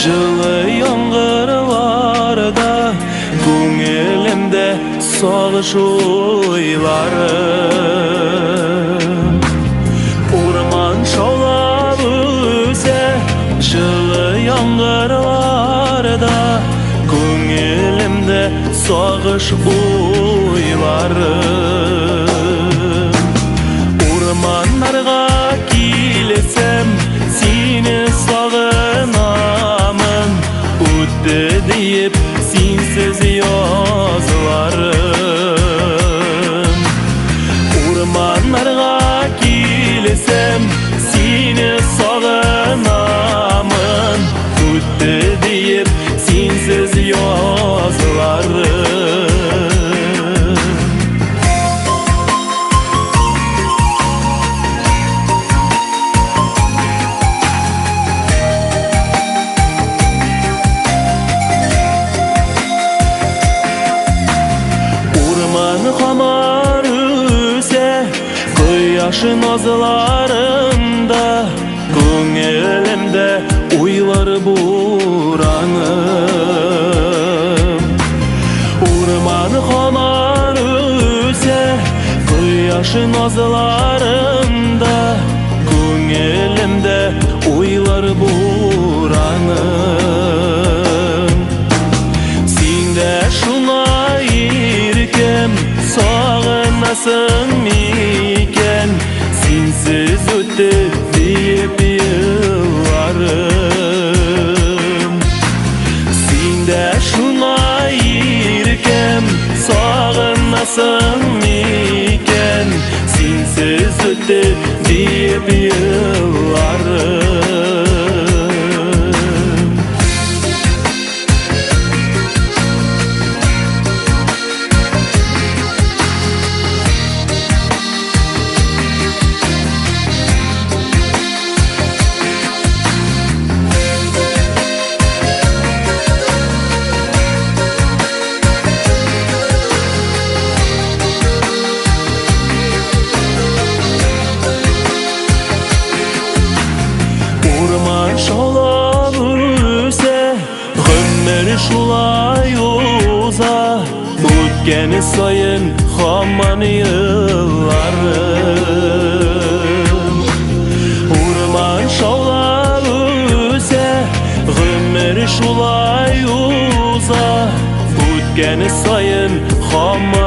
Жылы яңгырларда көңілімде сағыныш ойларым. Орман шаулап өсе жылы яңгырларда көңілімде сағыныш ойларым. Орманларға келсем сені сағынамын, өтті дейіп сенсіз языларым. Орманларға келсем сені сағынамын, өтті дейіп сенсіз языларым. Қамар өсе құяшы назыларында, көңілімде ойлар бураным. Орман қамар өсе құяшы назыларында, көңілімде ойлар бураным. Сенде шулай еркем сағынасың мекен, сенсіз өтті дейіп елларым. Сенде шулай еркем сағынасың мекен, сенсіз өтті дейіп елларым. Шаулап өсе ғүмір шулай оза, өткені сайын хаман елларым. Орман шаулап өсе ғүмір шулай оза, өткені сайын хаман